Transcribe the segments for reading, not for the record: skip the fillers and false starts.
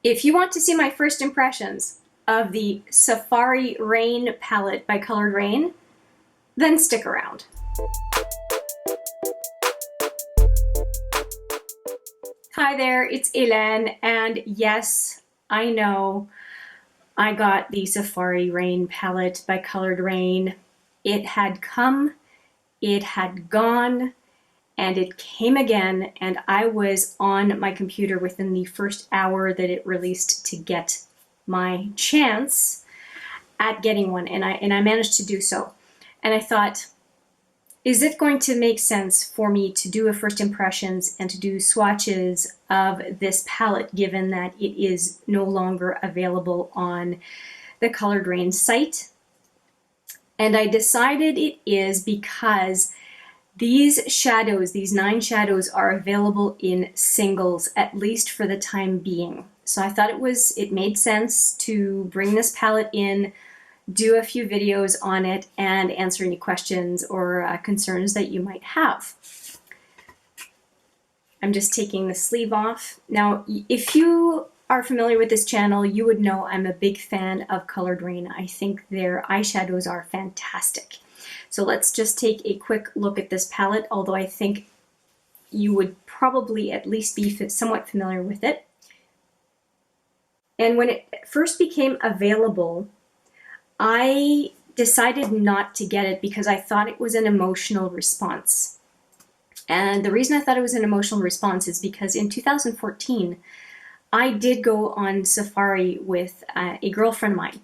If you want to see my first impressions of the Safari Raine palette by Coloured Raine, then stick around. Hi there, it's Hélène, and yes, I know I got the Safari Raine palette by Coloured Raine. It had come, it had gone, and it came again, and I was on my computer within the first hour that it released to get my chance at getting one, and I managed to do so. And I thought, is it going to make sense for me to do a first impressions and to do swatches of this palette, given that it is no longer available on the Coloured Raine site? And I decided it is because these shadows, these 9 shadows, are available in singles, at least for the time being. So I thought it made sense to bring this palette in, do a few videos on it, and answer any questions or concerns that you might have. I'm just taking the sleeve off. Now, if you are familiar with this channel, you would know I'm a big fan of Coloured Raine. I think their eyeshadows are fantastic. So let's just take a quick look at this palette, although I think you would probably at least be somewhat familiar with it. And when it first became available, I decided not to get it because I thought it was an emotional response. And the reason I thought it was an emotional response is because in 2014, I did go on safari with a girlfriend of mine.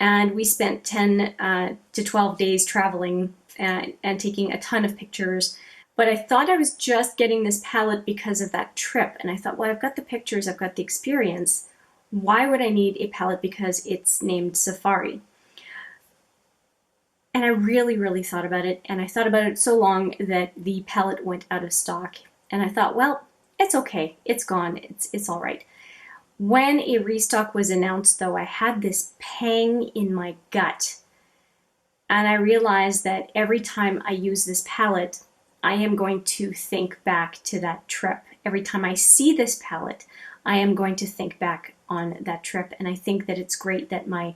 And we spent 10 to 12 days traveling and taking a ton of pictures. But I thought I was just getting this palette because of that trip. And I thought, well, I've got the pictures, I've got the experience. Why would I need a palette because it's named Safari? And I really, really thought about it. And I thought about it so long that the palette went out of stock. And I thought, well, it's okay. It's gone. It's all right. When a restock was announced, though, I had this pang in my gut. And I realized that every time I use this palette, I am going to think back to that trip. Every time I see this palette, I am going to think back on that trip. And I think that it's great that my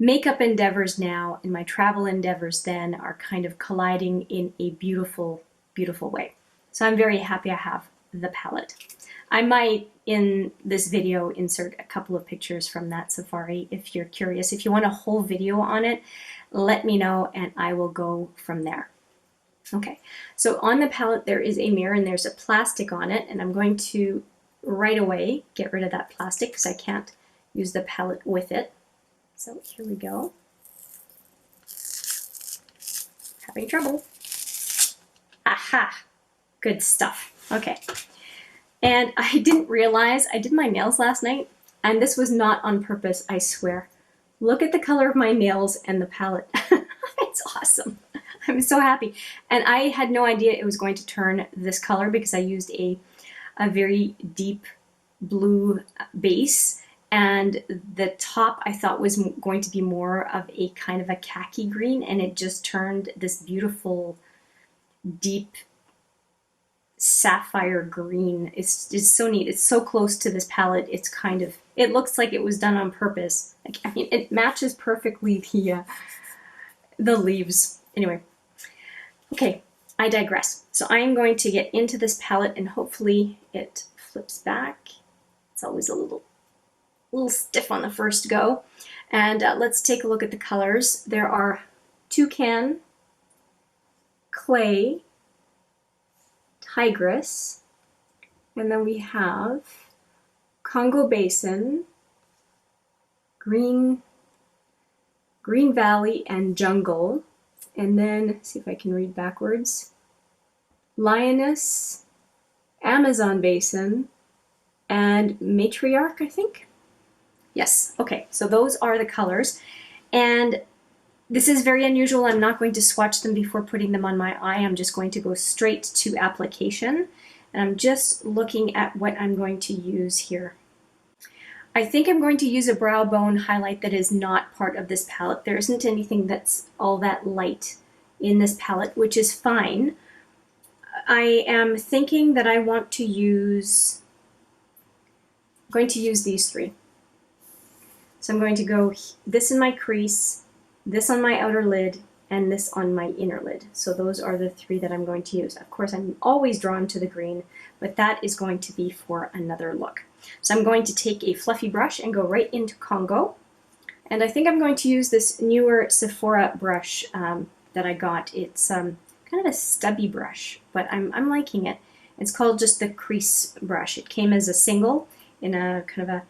makeup endeavors now and my travel endeavors then are kind of colliding in a beautiful, beautiful way. So I'm very happy I have the palette. I might, in this video, insert a couple of pictures from that safari if you're curious. If you want a whole video on it, let me know and I will go from there. Okay, so on the palette there is a mirror and there's a plastic on it, and I'm going to right away get rid of that plastic because I can't use the palette with it. So here we go. Having trouble. Aha! Good stuff. Okay. And I didn't realize, I did my nails last night, and this was not on purpose, I swear. Look at the color of my nails and the palette. It's awesome. I'm so happy. And I had no idea it was going to turn this color because I used a very deep blue base, and the top I thought was going to be more of a kind of a khaki green, and it just turned this beautiful deep sapphire green. It's so neat. It's so close to this palette. It's kind of, it looks like it was done on purpose. Like, I mean, it matches perfectly the leaves. Anyway, okay, I digress. So I am going to get into this palette and hopefully it flips back. It's always a little stiff on the first go. And let's take a look at the colors. There are Toucan, Clay, Tigress, and then we have Congo Basin, Green Valley, and Jungle, and then, see if I can read backwards, Lioness, Amazon Basin, and Matriarch, I think? Yes, okay, so those are the colors, and this is very unusual. I'm not going to swatch them before putting them on my eye. I'm just going to go straight to application. And I'm just looking at what I'm going to use here. I think I'm going to use a brow bone highlight that is not part of this palette. There isn't anything that's all that light in this palette, which is fine. I am thinking that I want to use going to use these three. So I'm going to go this in my crease, this on my outer lid, and this on my inner lid. So those are the three that I'm going to use. Of course, I'm always drawn to the green, but that is going to be for another look. So I'm going to take a fluffy brush and go right into Congo. And I think I'm going to use this newer Sephora brush that I got. It's kind of a stubby brush, but I'm liking it. It's called just the Crease Brush. It came as a single in a kind of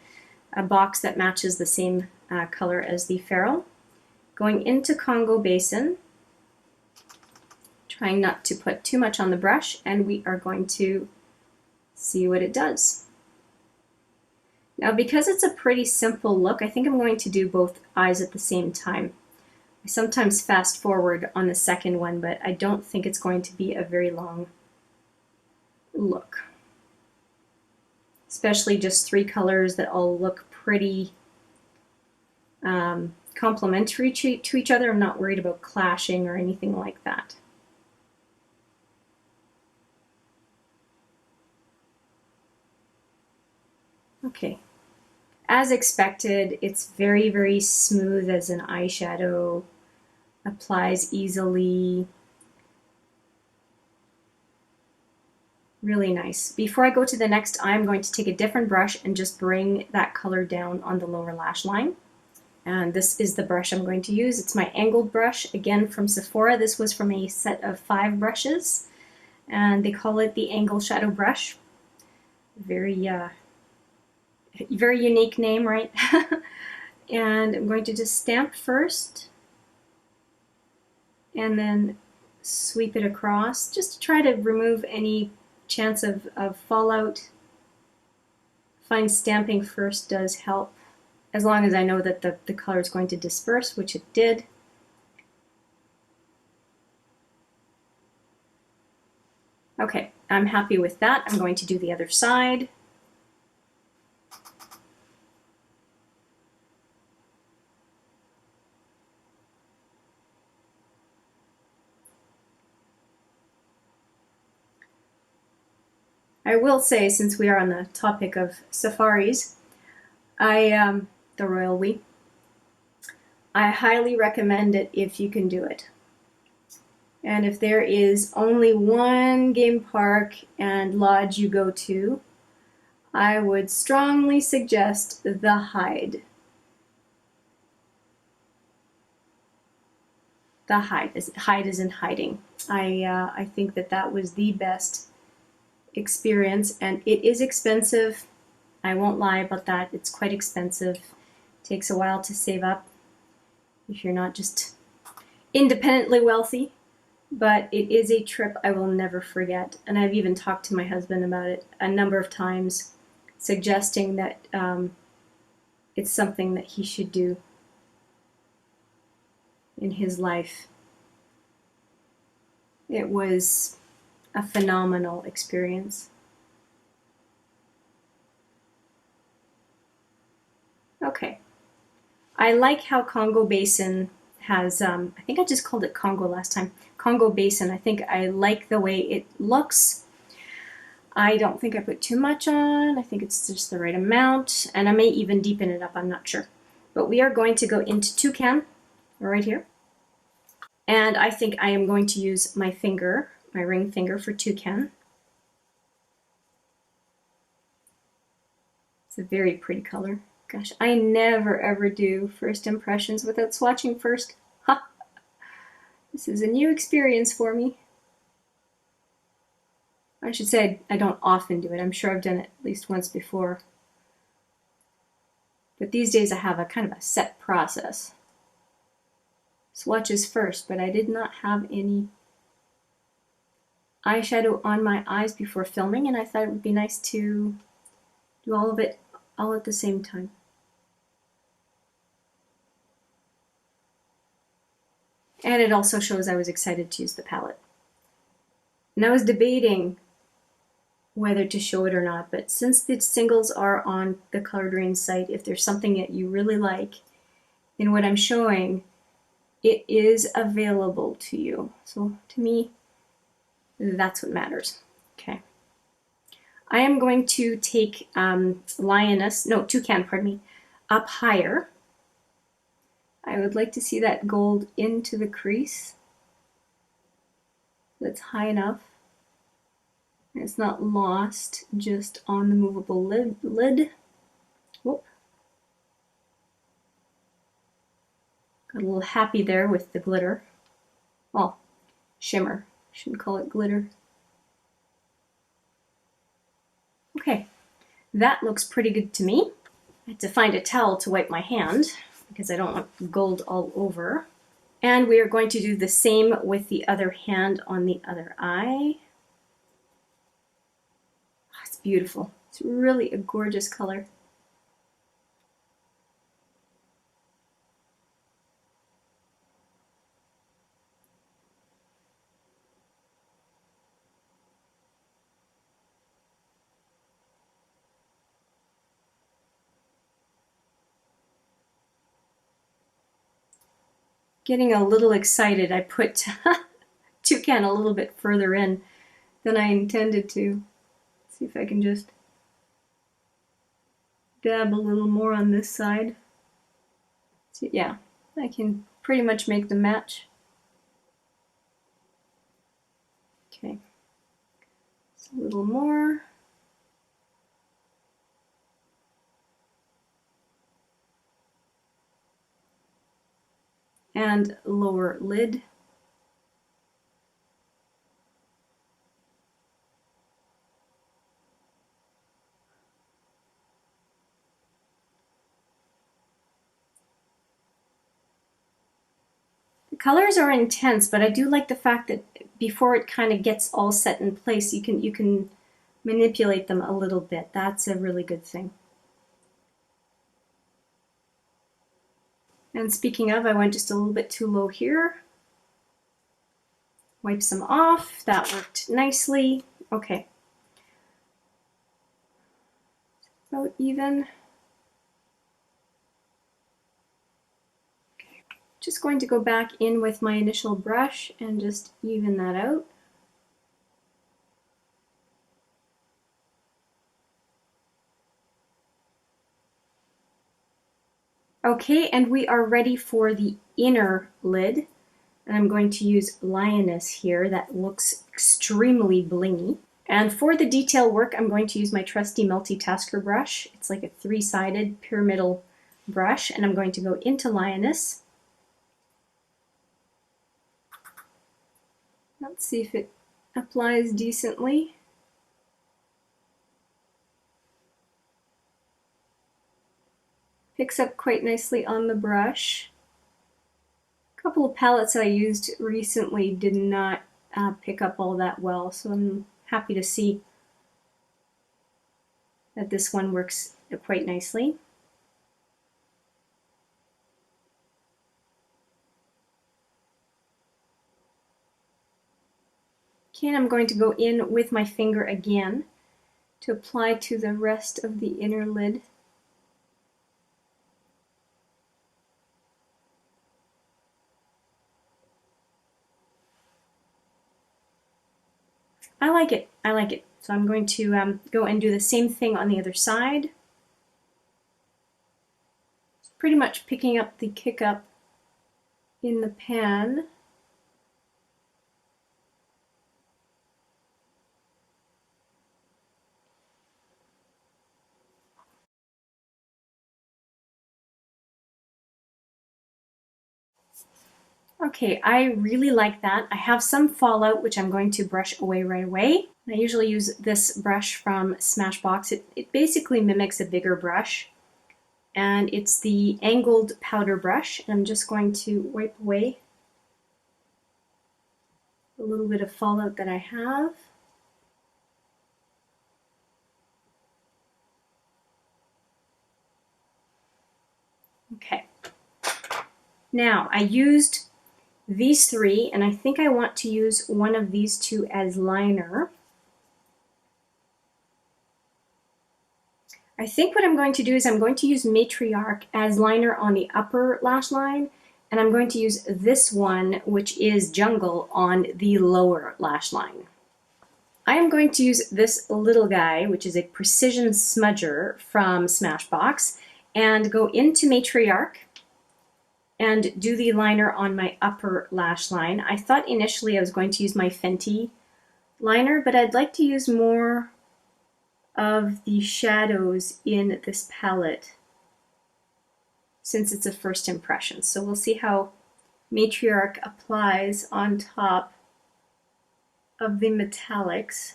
a box that matches the same color as the ferrule. Going into Congo Basin, trying not to put too much on the brush, and we are going to see what it does. Now, because it's a pretty simple look, I think I'm going to do both eyes at the same time. I sometimes fast forward on the second one, but I don't think it's going to be a very long look. Especially just three colors that all look pretty complementary to each other. I'm not worried about clashing or anything like that. Okay, as expected, it's very, very smooth as an eyeshadow, applies easily. Really nice. Before I go to the next eye, I'm going to take a different brush and just bring that color down on the lower lash line. And this is the brush I'm going to use. It's my angled brush, again from Sephora. This was from a set of 5 brushes, and they call it the Angle Shadow Brush. Very, very unique name, right? And I'm going to just stamp first, and then sweep it across, just to try to remove any chance of fallout. Fine stamping first does help, as long as I know that the color is going to disperse, which it did. Okay, I'm happy with that. I'm going to do the other side. I will say, since we are on the topic of safaris, the royal we, I highly recommend it if you can do it. And if there is only one game park and lodge you go to, I would strongly suggest the Hyde. The Hyde is in hiding. I think that was the best experience, and it is expensive. I won't lie about that. It's quite expensive. It takes a while to save up if you're not just independently wealthy, but it is a trip I will never forget. And I've even talked to my husband about it a number of times, suggesting that it's something that he should do in his life. It was a phenomenal experience. Okay, I like how Congo Basin has, I think I just called it Congo last time, Congo Basin. I think I like the way it looks. I don't think I put too much on. I think it's just the right amount, and I may even deepen it up, I'm not sure. But we are going to go into Toucan right here. And I think I am going to use my finger, my ring finger for Toucan. It's a very pretty color. Gosh, I never ever do first impressions without swatching first. Ha! This is a new experience for me. I should say I don't often do it. I'm sure I've done it at least once before. But these days I have a kind of a set process. Swatches first, but I did not have any eyeshadow on my eyes before filming, and I thought it would be nice to do all of it all at the same time. And it also shows I was excited to use the palette. And I was debating whether to show it or not, but since the singles are on the Coloured Raine site, if there's something that you really like in what I'm showing, it is available to you. So to me, that's what matters. Okay. I am going to take Toucan, pardon me, up higher. I would like to see that gold into the crease. That's high enough. And it's not lost just on the movable lid. Whoop. Got a little happy there with the glitter. Well, shimmer. Shouldn't call it glitter. Okay, that looks pretty good to me. I had to find a towel to wipe my hand because I don't want gold all over. And we are going to do the same with the other hand on the other eye. Oh, it's beautiful. It's really a gorgeous color. Getting a little excited, I put Toucan a little bit further in than I intended to. See if I can just dab a little more on this side. So yeah, I can pretty much make them match. Okay, just a little more. And lower lid. The colors are intense, but I do like the fact that before it kind of gets all set in place, you can manipulate them a little bit. That's a really good thing. And speaking of, I went just a little bit too low here. Wipe some off. That worked nicely. Okay. About even. Okay. Just going to go back in with my initial brush and just even that out. Okay, and we are ready for the inner lid. And I'm going to use Lioness here. That looks extremely blingy. And for the detail work, I'm going to use my trusty multitasker brush. It's like a three-sided pyramidal brush, and I'm going to go into Lioness. Let's see if it applies decently. Picks up quite nicely on the brush. A couple of palettes I used recently did not pick up all that well, so I'm happy to see that this one works quite nicely. Okay, and I'm going to go in with my finger again to apply to the rest of the inner lid. I like it. I like it. So I'm going to go and do the same thing on the other side. Pretty much picking up the kick up in the pan. Okay, I really like that. I have some fallout, which I'm going to brush away right away. I usually use this brush from Smashbox. It basically mimics a bigger brush, and it's the angled powder brush. And I'm just going to wipe away a little bit of fallout that I have. Okay. Now, I used these three, and I think I want to use one of these two as liner. I think what I'm going to do is I'm going to use Matriarch as liner on the upper lash line, and I'm going to use this one, which is Jungle, on the lower lash line. I am going to use this little guy, which is a precision smudger from Smashbox, and go into Matriarch and do the liner on my upper lash line. I thought initially I was going to use my Fenty liner, but I'd like to use more of the shadows in this palette since it's a first impression. So we'll see how Matriarch applies on top of the metallics.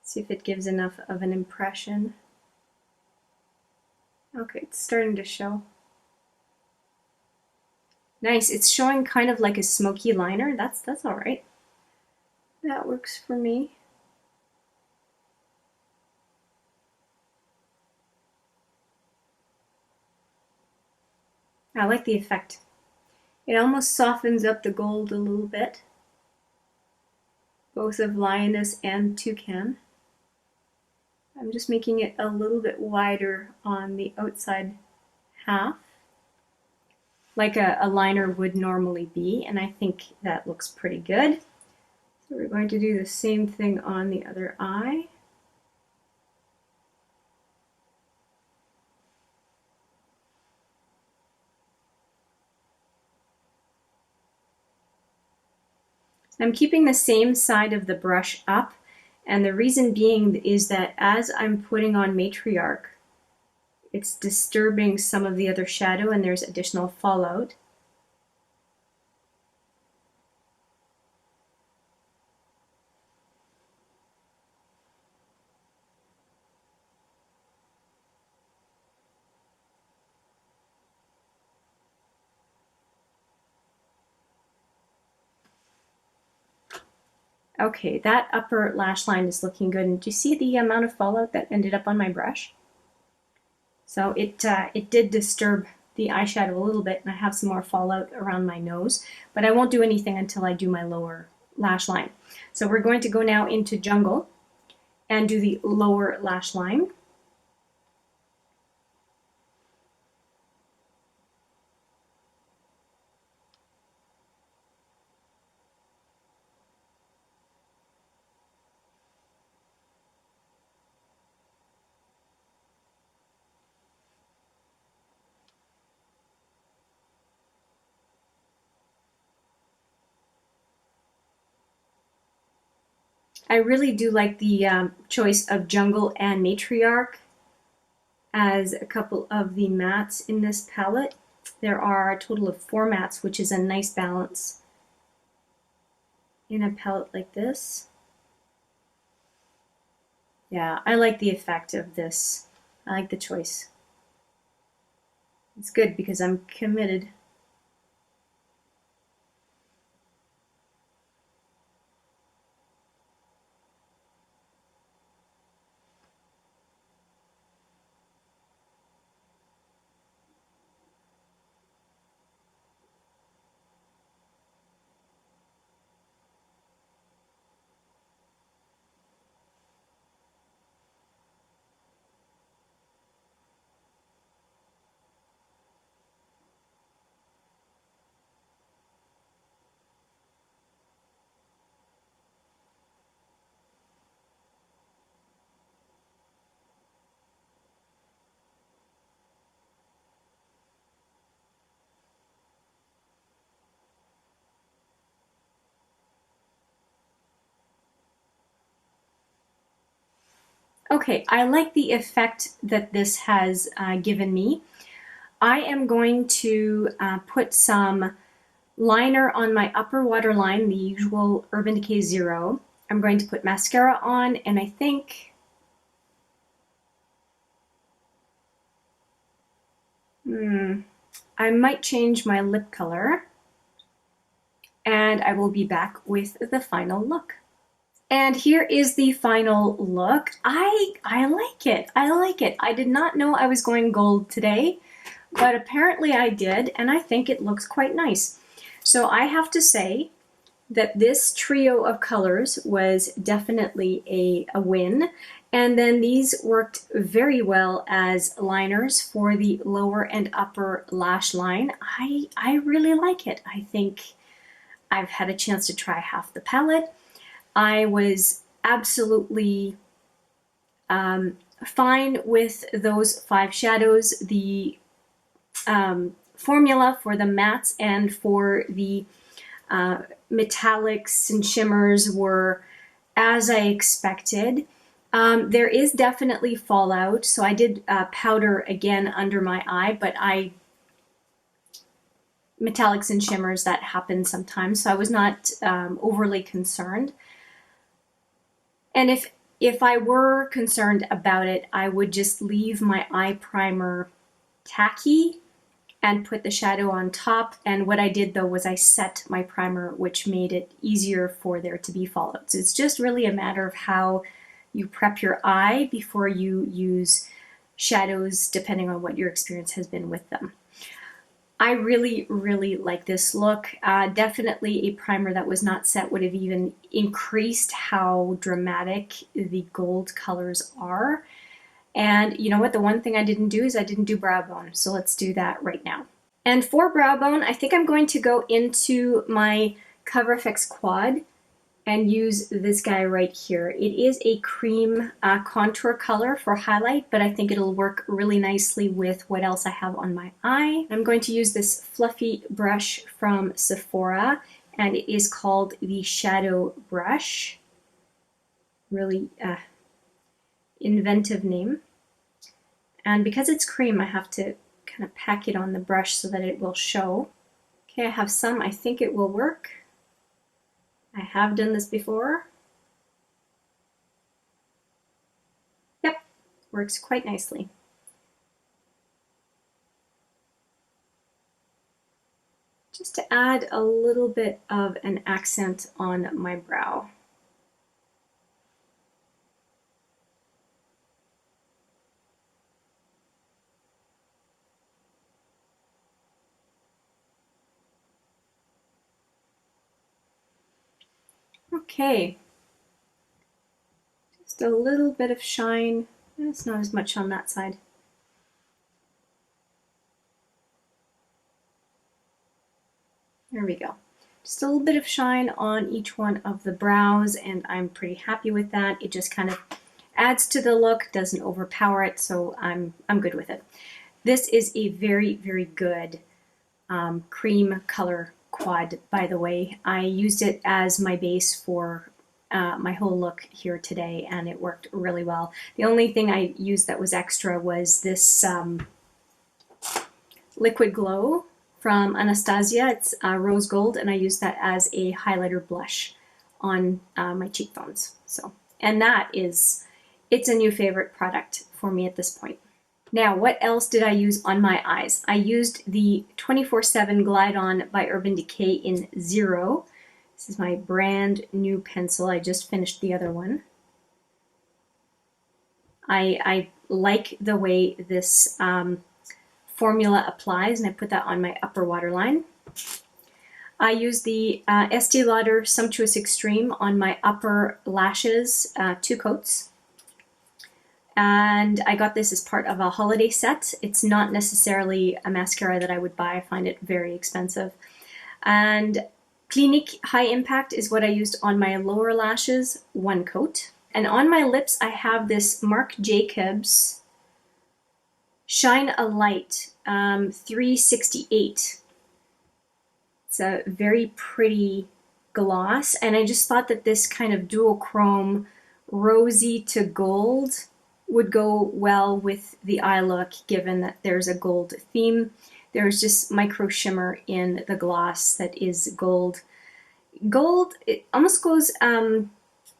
See if it gives enough of an impression. Okay, it's starting to show. Nice, it's showing kind of like a smoky liner. That's all right. That works for me. I like the effect. It almost softens up the gold a little bit, both of Lioness and Toucan. I'm just making it a little bit wider on the outside half, like a liner would normally be, and I think that looks pretty good. So we're going to do the same thing on the other eye. I'm keeping the same side of the brush up, and the reason being is that as I'm putting on Matriarch, it's disturbing some of the other shadow and there's additional fallout. Okay, that upper lash line is looking good. And do you see the amount of fallout that ended up on my brush? So it did disturb the eyeshadow a little bit, and I have some more fallout around my nose, but I won't do anything until I do my lower lash line. So we're going to go now into Jungle and do the lower lash line. I really do like the choice of Jungle and Matriarch as a couple of the mattes in this palette. There are a total of 4 mattes, which is a nice balance in a palette like this. Yeah, I like the effect of this. I like the choice. It's good because I'm committed. Okay, I like the effect that this has given me. I am going to put some liner on my upper waterline, the usual Urban Decay Zero. I'm going to put mascara on, and I think I might change my lip color, and I will be back with the final look. And here is the final look. I like it. I like it. I did not know I was going gold today, but apparently I did, and I think it looks quite nice. So I have to say that this trio of colors was definitely a win. And then these worked very well as liners for the lower and upper lash line. I really like it. I think I've had a chance to try half the palette. I was absolutely fine with those 5 shadows. The formula for the mattes and for the metallics and shimmers were as I expected. There is definitely fallout, so I did powder again under my eye, but metallics and shimmers, that happens sometimes, so I was not overly concerned. And if I were concerned about it, I would just leave my eye primer tacky and put the shadow on top. And what I did though was I set my primer, which made it easier for there to be fallout. So it's just really a matter of how you prep your eye before you use shadows, depending on what your experience has been with them. I really, really like this look. Definitely a primer that was not set would have even increased how dramatic the gold colors are. And you know what? The one thing I didn't do is I didn't do brow bone. So let's do that right now. And for brow bone, I think I'm going to go into my Cover FX Quad and use this guy right here. It is a cream contour color for highlight, but I think it'll work really nicely with what else I have on my eye. I'm going to use this fluffy brush from Sephora, and it is called the Shadow Brush. Really inventive name. And because it's cream, I have to kind of pack it on the brush so that it will show. Okay, I have some. I think it will work. I have done this before. Yep, works quite nicely. Just to add a little bit of an accent on my brow. Okay, just a little bit of shine. It's not as much on that side. There we go. Just a little bit of shine on each one of the brows, and I'm pretty happy with that. It just kind of adds to the look, doesn't overpower it, so I'm good with it. This is a very, very good cream color quad, by the way. I used it as my base for my whole look here today, and it worked really well. The only thing I used that was extra was this Liquid Glow from Anastasia. It's rose gold, and I used that as a highlighter blush on my cheekbones. So, and that is, it's a new favorite product for me at this point. Now, what else did I use on my eyes? I used the 24/7 Glide On by Urban Decay in Zero. This is my brand new pencil. I just finished the other one. I like the way this formula applies, and I put that on my upper waterline. I used the Estee Lauder Sumptuous Extreme on my upper lashes, 2 coats. And I got this as part of a holiday set. It's not necessarily a mascara that I would buy. I find it very expensive. And Clinique High Impact is what I used on my lower lashes, 1 coat. And on my lips, I have this Marc Jacobs Shine a Light 368. It's a very pretty gloss, and I just thought that this kind of duochrome rosy to gold would go well with the eye look, given that there's a gold theme. There's just micro shimmer in the gloss that is gold. Gold, it almost goes, maybe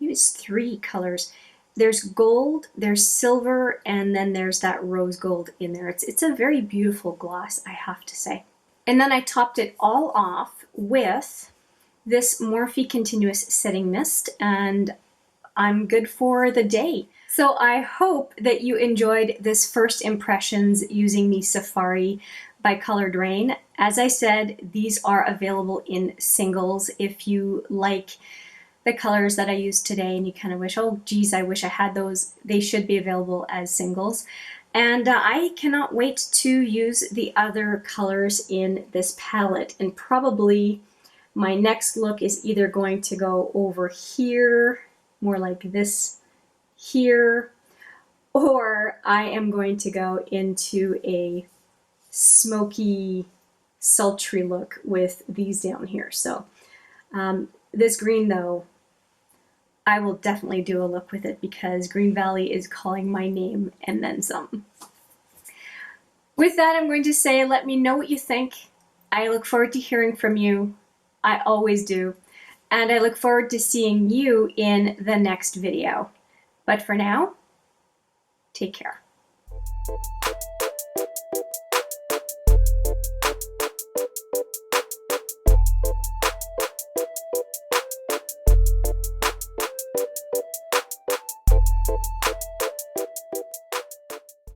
it's 3 colors. There's gold, there's silver, and then there's that rose gold in there. It's a very beautiful gloss, I have to say. And then I topped it all off with this Morphe Continuous Setting Mist, and I'm good for the day. So I hope that you enjoyed this first impressions using the Safari by Coloured Raine. As I said, these are available in singles. If you like the colors that I used today and you kind of wish, oh geez, I wish I had those, they should be available as singles. And I cannot wait to use the other colors in this palette, and probably My next look is either going to go over here, more like this here, or I am going to go into a smoky, sultry look with these down here. So this green though, I will definitely do a look with it because Green Valley is calling my name and then some. With that, I'm going to say, let me know what you think. I look forward to hearing from you. I always do. And I look forward to seeing you in the next video. But for now, take care.